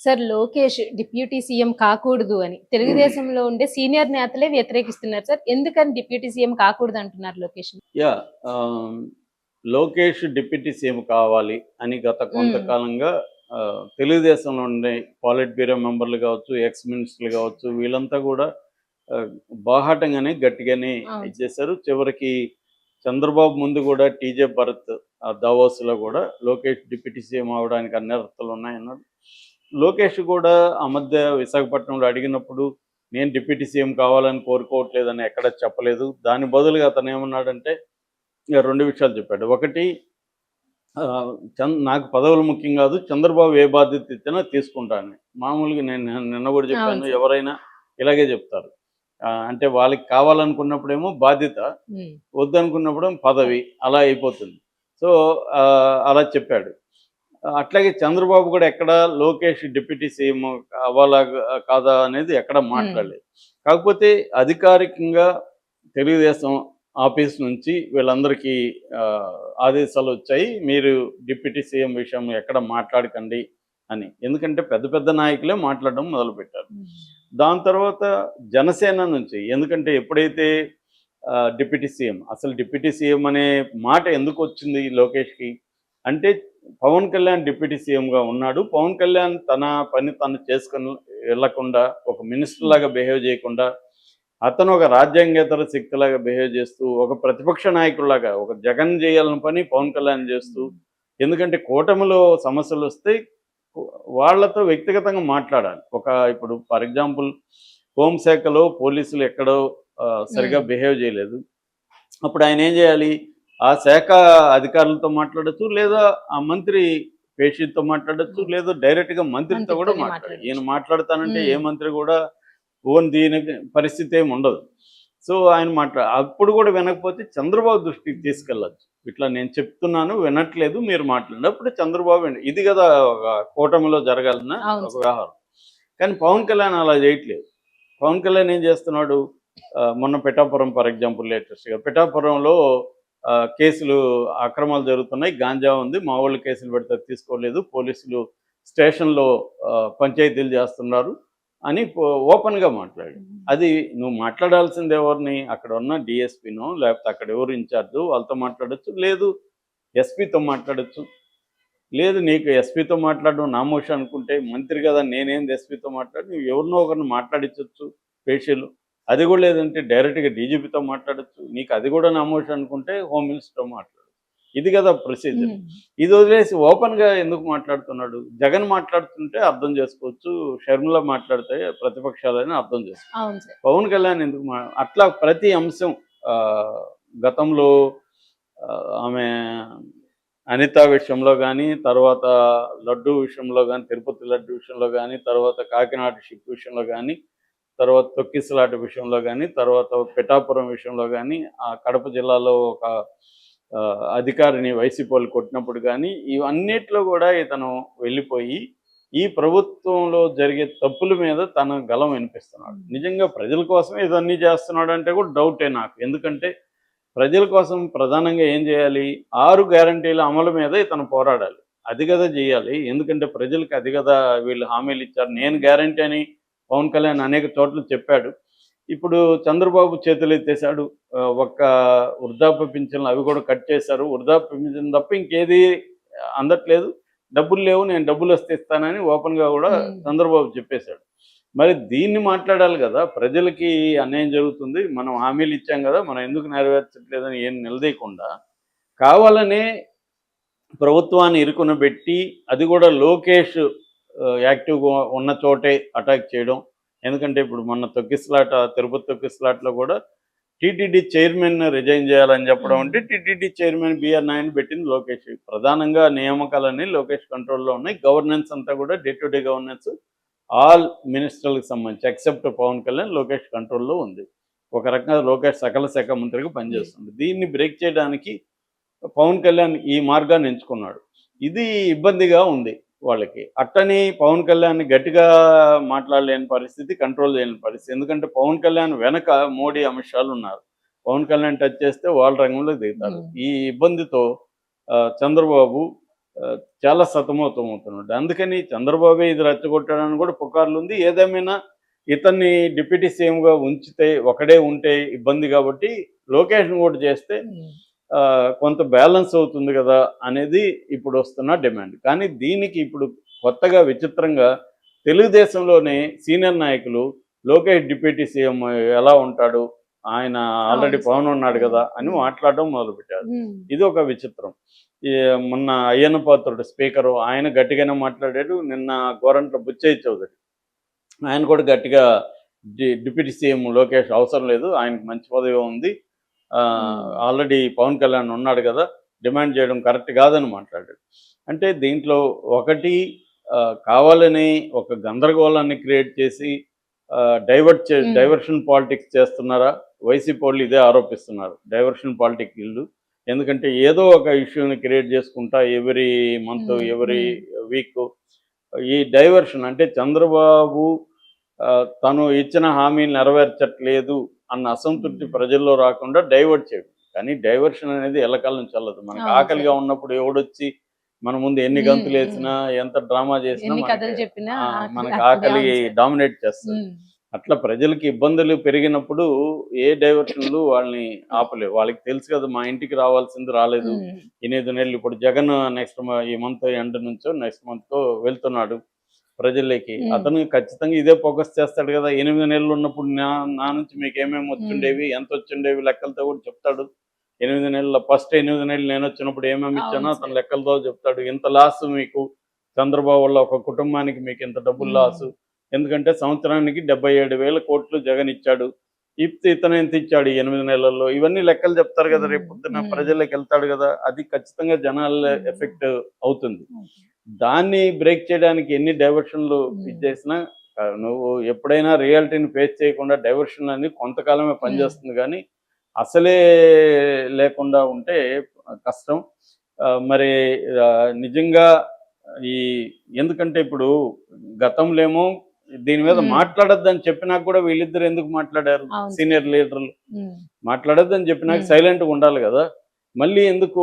Sir Lokesh deputy CM కాకూడదు అని తెలుగుదేశంలో ఉండే సీనియర్ నేతలే వ్యతిరేకిస్తున్నారు సార్. ఎందుకని డిప్యూటీ సీఎం కాకూడదు అంటున్నారు Lokesh? Yeah Lokesh deputy CM కావాలి అని గత కొంతకాలంగా తెలుగుదేశంలో ఉండే పాలిట్ బ్యూరో మెంబర్లు కావచ్చు, ఎక్స్ మినిస్టర్లు కావచ్చు, వీళ్ళంతా కూడా బాహాటంగానే గట్టిగానే ఇచ్చేశారు. చివరికి చంద్రబాబు ముందు కూడా టీజే భరత్ దావోస్లో కూడా లోకేష్ డిప్యూటీ సీఎం అవడానికి అన్ని అర్హతలు ఉన్నాయన్నాడు. లోకేష్ కూడా ఆ మధ్య విశాఖపట్నంలో అడిగినప్పుడు నేను డిప్యూటీ సీఎం కావాలని కోరుకోవట్లేదని ఎక్కడ చెప్పలేదు. దాని బదులుగా అతను ఏమన్నాడంటే రెండు విషయాలు చెప్పాడు. ఒకటి, నాకు పదవులు ముఖ్యం కాదు, చంద్రబాబు ఏ బాధ్యత ఇచ్చినా తీసుకుంటాను. మామూలుగా నేను నిన్న కూడా చెప్పాను, ఎవరైనా ఇలాగే చెప్తారు. అంటే వాళ్ళకి కావాలనుకున్నప్పుడేమో బాధ్యత, వద్దనుకున్నప్పుడేమో పదవి, అలా అయిపోతుంది. సో అలా చెప్పాడు. అట్లాగే చంద్రబాబు కూడా ఎక్కడ లోకేష్ డిప్యూటీ సీఎం అవ్వాలా కాదా అనేది ఎక్కడ మాట్లాడలేదు. కాకపోతే అధికారికంగా తెలుగుదేశం ఆఫీస్ నుంచి వీళ్ళందరికీ ఆదేశాలు వచ్చాయి, మీరు డిప్యూటీ సీఎం విషయం ఎక్కడ మాట్లాడకండి అని. ఎందుకంటే పెద్ద పెద్ద నాయకులే మాట్లాడడం మొదలుపెట్టారు. దాని తర్వాత జనసేన నుంచి, ఎందుకంటే ఎప్పుడైతే డిప్యూటీ సీఎం, అసలు డిప్యూటీ సీఎం అనే మాట ఎందుకు వచ్చింది లోకేష్కి అంటే, పవన్ కళ్యాణ్ డిప్యూటీ సీఎంగా ఉన్నాడు, పవన్ కళ్యాణ్ తన పని తను చేసుకుని వెళ్లకుండా, ఒక మినిస్టర్ లాగా బిహేవ్ చేయకుండా, అతను ఒక రాజ్యాంగేతర శక్తిలాగా బిహేవ్ చేస్తూ, ఒక ప్రతిపక్ష నాయకుడిలాగా, ఒక జగన్ చేయాలని పని పవన్ కళ్యాణ్ చేస్తూ, ఎందుకంటే కూటమిలో సమస్యలు వస్తే వాళ్లతో వ్యక్తిగతంగా మాట్లాడాలి. ఇప్పుడు ఫర్ ఎగ్జాంపుల్ హోంశాఖలో పోలీసులు ఎక్కడో సరిగా బిహేవ్ చేయలేదు, అప్పుడు ఆయన ఏం చేయాలి? ఆ శాఖ అధికారులతో మాట్లాడచ్చు, లేదా ఆ మంత్రి పేషీతో మాట్లాడచ్చు, లేదా డైరెక్ట్గా మంత్రితో కూడా మాట్లాడాలి. ఈయన మాట్లాడతానంటే ఏ మంత్రి కూడా దీనికి పరిస్థితి ఏమి ఉండదు. సో ఆయన అప్పుడు కూడా వినకపోతే చంద్రబాబు దృష్టికి తీసుకెళ్ళచ్చు. ఇట్లా నేను చెప్తున్నాను, వినట్లేదు, మీరు మాట్లాడండి. అప్పుడు చంద్రబాబు, ఇది కదా ఒక కూటమిలో జరగాలన్న ఒక వ్యవహారం. కానీ పవన్ కళ్యాణ్ అలా చేయట్లేదు. పవన్ కళ్యాణ్ ఏం చేస్తున్నాడు? మొన్న పిఠాపురం ఫర్ ఎగ్జాంపుల్, లేటెస్ట్గా పిఠాపురంలో కేసులు అక్రమాలు జరుగుతున్నాయి, గాంజా ఉంది, మా వాళ్ళు కేసులు పెడితే తీసుకోలేదు, పోలీసులు స్టేషన్లో పంచాయతీలు చేస్తున్నారు అని ఓపెన్గా మాట్లాడు. అది నువ్వు మాట్లాడాల్సింది ఎవరిని? అక్కడ ఉన్న డిఎస్పీనో, లేకపోతే అక్కడ ఎవరు ఇన్ఛార్జో వాళ్ళతో మాట్లాడచ్చు, లేదు ఎస్పీతో మాట్లాడచ్చు. లేదు నీకు ఎస్పీతో మాట్లాడడం నామోషి అనుకుంటే, మంత్రి కదా నేనేంది ఎస్పీతో మాట్లాడి, నువ్వు ఎవరినో ఒకరిని మాట్లాడించవచ్చు పేషీలు. అది కూడా లేదంటే డైరెక్ట్గా డీజీపీతో మాట్లాడచ్చు. నీకు అది కూడా నామోషి అనుకుంటే హోమ్ మినిస్టర్తో మాట్లాడు. ఇది కదా ప్రొసీజర్. ఇది వదిలేసి ఓపెన్గా ఎందుకు మాట్లాడుతున్నాడు? జగన్ మాట్లాడుతుంటే అర్థం చేసుకోవచ్చు, షర్మిల మాట్లాడితే ప్రతిపక్షాలని అర్థం చేసుకోవచ్చు. పవన్ కళ్యాణ్ ఎందుకు అట్లా ప్రతి అంశం, గతంలో ఆమె అనిత విషయంలో కానీ, తర్వాత లడ్డు విషయంలో కానీ, తిరుపతి లడ్డు విషయంలో కానీ, తర్వాత కాకినాడ షిప్ విషయంలో కానీ, తర్వాత తొక్కిసలాట విషయంలో కానీ, తర్వాత పిఠాపురం విషయంలో కానీ, ఆ కడప జిల్లాలో ఒక అధికారిని వైసీపీ వాళ్ళు కొట్టినప్పుడు కానీ, ఇవన్నిట్లో కూడా ఇతను వెళ్ళిపోయి ఈ ప్రభుత్వంలో జరిగే తప్పుల మీద తన గలం వినిపిస్తున్నాడు. నిజంగా ప్రజల కోసమే ఇదన్నీ చేస్తున్నాడు అంటే కూడా డౌటే నాకు. ఎందుకంటే ప్రజల కోసం ప్రధానంగా ఏం చేయాలి? 6 గ్యారంటీల అమలు మీద ఇతను పోరాడాలి. అది కదా చేయాలి. ఎందుకంటే ప్రజలకు అది కదా వీళ్ళు హామీలు ఇచ్చారు. నేను గ్యారంటీ అని పవన్ కళ్యాణ్ అనేక చోట్ల చెప్పాడు. ఇప్పుడు చంద్రబాబు చేతులు ఎత్తేసాడు. ఒక్క వృద్ధాప్య పింఛన్లు అవి కూడా కట్ చేశారు. వృద్ధాప్య పింఛన్ తప్ప ఇంకేది అందట్లేదు. డబ్బులు లేవు, నేను డబ్బులు వస్తే ఇస్తానని ఓపెన్గా కూడా చంద్రబాబు చెప్పేశాడు. మరి దీన్ని మాట్లాడాలి కదా. ప్రజలకి అన్యాయం జరుగుతుంది, మనం హామీలు ఇచ్చాం కదా, మనం ఎందుకు నెరవేర్చట్లేదని ఏం నిలదీయకుండా కావాలనే ప్రభుత్వాన్ని ఇరుకునబెట్టి, అది కూడా లోకేష్ యాక్టివ్గా ఉన్న చోటే అటాక్ చేయడం. ఎందుకంటే ఇప్పుడు మొన్న తొక్కిసలాట, తిరుపతి తొక్కిసలాటలో కూడా టీటీడీ చైర్మన్ రిజైన్ చేయాలని చెప్పడం అంటే, టీటీడీ చైర్మన్ బిఆర్ నాయుడు పెట్టింది లోకేష్. ప్రధానంగా నియామకాలన్నీ లోకేష్ కంట్రోల్లో ఉన్నాయి. గవర్నెన్స్ అంతా కూడా day to day governance all మినిస్టర్లకు సంబంధించి ఎక్సెప్ట్ పవన్ కళ్యాణ్ లోకేష్ కంట్రోల్లో ఉంది. ఒక రకంగా లోకేష్ సకల శాఖ మంత్రిగా పనిచేస్తుంది. దీన్ని బ్రేక్ చేయడానికి పవన్ కళ్యాణ్ ఈ మార్గాన్ని ఎంచుకున్నాడు. ఇది ఇబ్బందిగా ఉంది వాళ్ళకి. అట్టని పవన్ కళ్యాణ్ గట్టిగా మాట్లాడలేని పరిస్థితి, కంట్రోల్ చేయలేని పరిస్థితి. ఎందుకంటే పవన్ కళ్యాణ్ వెనక మోడీ, అమిత్ షాలు ఉన్నారు. పవన్ కళ్యాణ్ టచ్ చేస్తే వాళ్ళ రంగంలో దిగుతారు. ఈ ఇబ్బందితో చంద్రబాబు చాలా సతమతమవుతున్నాడు. అందుకని చంద్రబాబే ఇది రెచ్చగొట్టాడని కూడా పుకార్లు ఉంది. ఏదేమైనా ఇతన్ని డిప్యూటీ సీఎంగా ఉంచితే ఒకడే ఉంటే ఇబ్బంది కాబట్టి లోకేష్ని కూడా చేస్తే కొంత బ్యాలెన్స్ అవుతుంది కదా అనేది ఇప్పుడు వస్తున్న డిమాండ్. కానీ దీనికి ఇప్పుడు కొత్తగా విచిత్రంగా తెలుగుదేశంలోనే సీనియర్ నాయకులు లోకేష్ డిప్యూటీ సీఎం ఎలా ఉంటాడు, ఆయన ఆల్రెడీ పవన్ ఉన్నాడు కదా అని మాట్లాడడం మొదలుపెట్టారు. ఇది ఒక విచిత్రం. మొన్న అయ్యన్న పాత్రుడు స్పీకరు ఆయన గట్టిగానే మాట్లాడాడు. నిన్న గోరంట్ల బుచ్చయ్య చౌదరి ఆయన కూడా గట్టిగా డిప్యూటీ సీఎం లోకేష్ అవసరం లేదు, ఆయనకు మంచి పదవి ఉంది, ఆల్రెడీ పవన్ కళ్యాణ్ ఉన్నాడు కదా, డిమాండ్ చేయడం కరెక్ట్ కాదని మాట్లాడాడు. అంటే దీంట్లో ఒకటి కావాలని ఒక గందరగోళాన్ని క్రియేట్ చేసి డైవర్షన్ పాలిటిక్స్ చేస్తున్నారా? వైసీపీ వాళ్ళు ఇదే ఆరోపిస్తున్నారు, డైవర్షన్ పాలిటిక్స్ వీళ్ళు. ఎందుకంటే ఏదో ఒక ఇష్యూని క్రియేట్ చేసుకుంటా ఎవ్రీ మంత్ ఎవ్రీ వీక్ ఈ డైవర్షన్ అంటే చంద్రబాబు తను ఇచ్చిన హామీలు నెరవేర్చట్లేదు అన్న అసంతృప్తి ప్రజల్లో రాకుండా డైవర్ట్ చేయడం. కానీ డైవర్షన్ అనేది ఎల్లకాలం చల్లదు. మనకు ఆకలిగా ఉన్నప్పుడు ఎవడొచ్చి మన ముందు ఎన్ని గంతులు వేసినా ఎంత డ్రామా చేసినా మనకి ఆకలి డామినేట్ చేస్తుంది. అట్లా ప్రజలకి ఇబ్బందులు పెరిగినప్పుడు ఏ డైవర్షన్లు వాళ్ళని ఆపలేవు. వాళ్ళకి తెలుసు కదా, మా ఇంటికి రావాల్సింది రాలేదు 8 నెలలు. ఇప్పుడు జగన్ నెక్స్ట్ ఈ మంత్ ఎండ్ నుంచో నెక్స్ట్ మంత్ వెళ్తున్నాడు ప్రజల్లోకి. అతను ఖచ్చితంగా ఇదే ఫోకస్ చేస్తాడు కదా. 8 నెలలు ఉన్నప్పుడు నా నుంచి మీకు ఏమేమి వచ్చిండేవి, ఎంత వచ్చిండేవి లెక్కలతో కూడా చెప్తాడు. 8 నెలల ఫస్ట్ 8 నెలలు నేను వచ్చినప్పుడు ఏమేమి ఇచ్చానో అతను లెక్కలతో చెప్తాడు. ఇంత లాస్ మీకు చంద్రబాబు వల్ల ఒక కుటుంబానికి మీకు ఇంత డబ్బులు లాసు, ఎందుకంటే సంవత్సరానికి 77,000 కోట్లు జగన్ ఇచ్చాడు, ఇతను ఎంత ఇచ్చాడు 8 నెలల్లో, ఇవన్నీ లెక్కలు చెప్తారు కదా. రేపు పొద్దున్న ప్రజల్లోకి వెళ్తాడు కదా, అది ఖచ్చితంగా జనాల ఎఫెక్ట్ అవుతుంది. దాన్ని బ్రేక్ చేయడానికి ఎన్ని డైవర్షన్లు ఇచ్చేసినా నువ్వు ఎప్పుడైనా రియాలిటీని ఫేస్ చేయకుండా డైవర్షన్ అనేది కొంతకాలమే పనిచేస్తుంది, కానీ అసలే లేకుండా ఉంటే కష్టం. మరి నిజంగా ఎందుకంటే ఇప్పుడు గతంలో ఏమో దీని మీద మాట్లాడొద్దని చెప్పినాక కూడా వీళ్ళిద్దరు ఎందుకు మాట్లాడారు? సీనియర్ లీడర్లు మాట్లాడొద్దని చెప్పినాక సైలెంట్గా ఉండాలి కదా, మళ్ళీ ఎందుకు